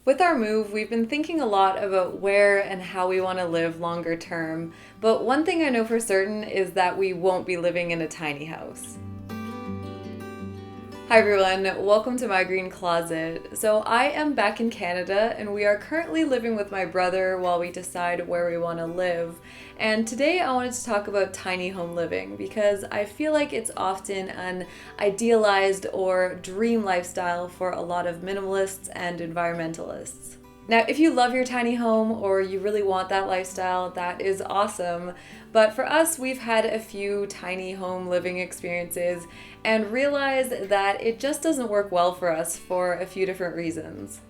With our move, we've been thinking a lot about where and how we want to live longer term, but one thing I know for certain is that we won't be living in a tiny house. Hi everyone, welcome to my green closet. So I am back in Canada and we are currently living with my brother while we decide where we want to live. And today I wanted to talk about tiny home living because I feel like it's often an idealized or dream lifestyle for a lot of minimalists and environmentalists. Now, if you love your tiny home or you really want that lifestyle, that is awesome. But for us, we've had a few tiny home living experiences and realized that it just doesn't work well for us for a few different reasons.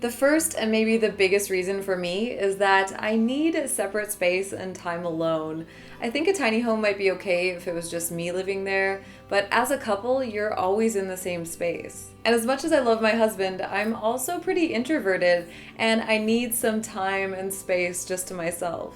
The first and maybe the biggest reason for me is that I need separate space and time alone. I think a tiny home might be okay if it was just me living there, but as a couple, you're always in the same space. And as much as I love my husband, I'm also pretty introverted and I need some time and space just to myself.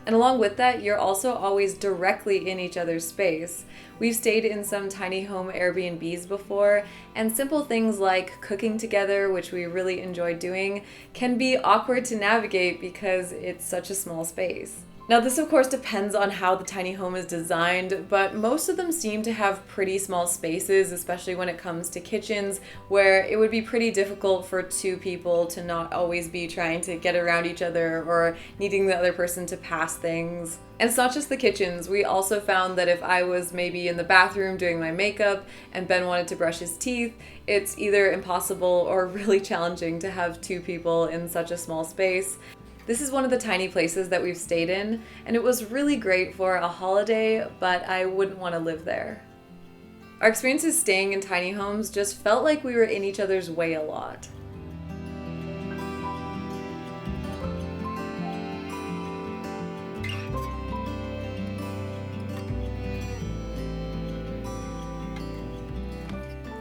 And along with that, you're also always directly in each other's space. We've stayed in some tiny home Airbnbs before, and simple things like cooking together, which we really enjoy doing, can be awkward to navigate because it's such a small space. Now, this of course depends on how the tiny home is designed, but most of them seem to have pretty small spaces, especially when it comes to kitchens, where it would be pretty difficult for two people to not always be trying to get around each other or needing the other person to pass things. And it's not just the kitchens. We also found that if I was maybe in the bathroom doing my makeup and Ben wanted to brush his teeth, it's either impossible or really challenging to have two people in such a small space. This is one of the tiny places that we've stayed in, and it was really great for a holiday, but I wouldn't want to live there. Our experiences staying in tiny homes just felt like we were in each other's way a lot.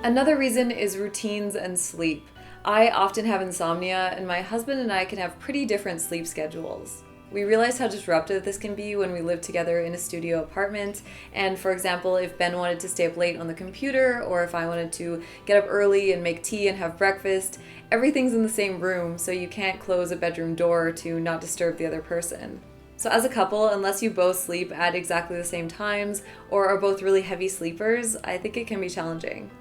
Another reason is routines and sleep. I often have insomnia, and my husband and I can have pretty different sleep schedules. We realize how disruptive this can be when we live together in a studio apartment. And for example, if Ben wanted to stay up late on the computer, or if I wanted to get up early and make tea and have breakfast, everything's in the same room, so you can't close a bedroom door to not disturb the other person. So as a couple, unless you both sleep at exactly the same times or are both really heavy sleepers, I think it can be challenging.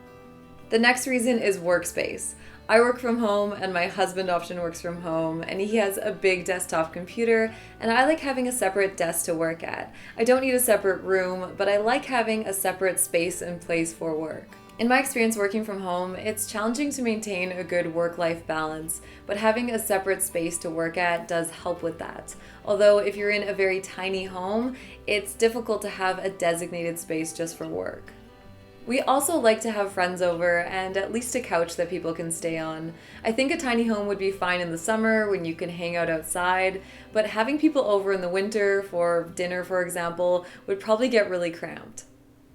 The next reason is workspace. I work from home and my husband often works from home, and he has a big desktop computer, and I like having a separate desk to work at. I don't need a separate room, but I like having a separate space and place for work. In my experience working from home, it's challenging to maintain a good work-life balance, but having a separate space to work at does help with that. Although if you're in a very tiny home, it's difficult to have a designated space just for work. We also like to have friends over and at least a couch that people can stay on. I think a tiny home would be fine in the summer when you can hang out outside, but having people over in the winter for dinner, for example, would probably get really cramped.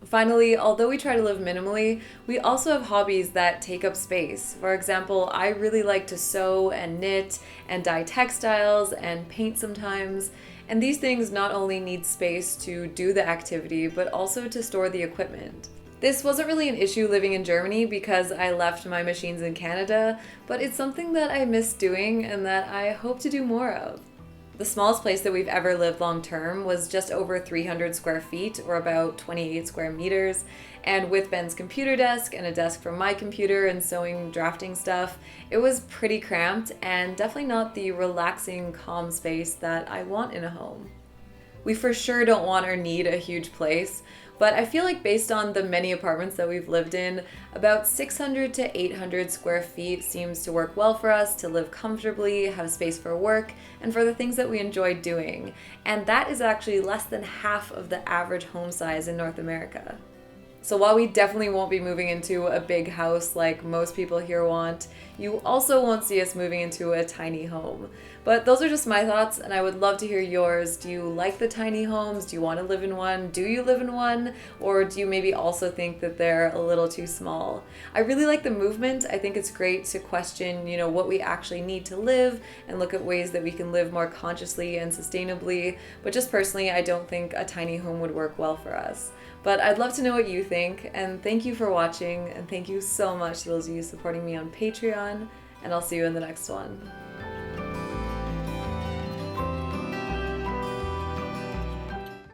Finally, although we try to live minimally, we also have hobbies that take up space. For example, I really like to sew and knit and dye textiles and paint sometimes. And these things not only need space to do the activity, but also to store the equipment. This wasn't really an issue living in Germany because I left my machines in Canada, but it's something that I miss doing and that I hope to do more of. The smallest place that we've ever lived long term was just over 300 square feet, or about 28 square meters, and with Ben's computer desk and a desk for my computer and sewing drafting stuff, it was pretty cramped and definitely not the relaxing, calm space that I want in a home. We for sure don't want or need a huge place, but I feel like based on the many apartments that we've lived in, about 600 to 800 square feet seems to work well for us to live comfortably, have space for work, and for the things that we enjoy doing. And that is actually less than half of the average home size in North America. So while we definitely won't be moving into a big house like most people here want, you also won't see us moving into a tiny home. But those are just my thoughts, and I would love to hear yours. Do you like the tiny homes? Do you want to live in one? Do you live in one? Or do you maybe also think that they're a little too small? I really like the movement. I think it's great to question, what we actually need to live and look at ways that we can live more consciously and sustainably. But just personally, I don't think a tiny home would work well for us. But I'd love to know what you think, and thank you for watching, and thank you so much to those of you supporting me on Patreon, and I'll see you in the next one.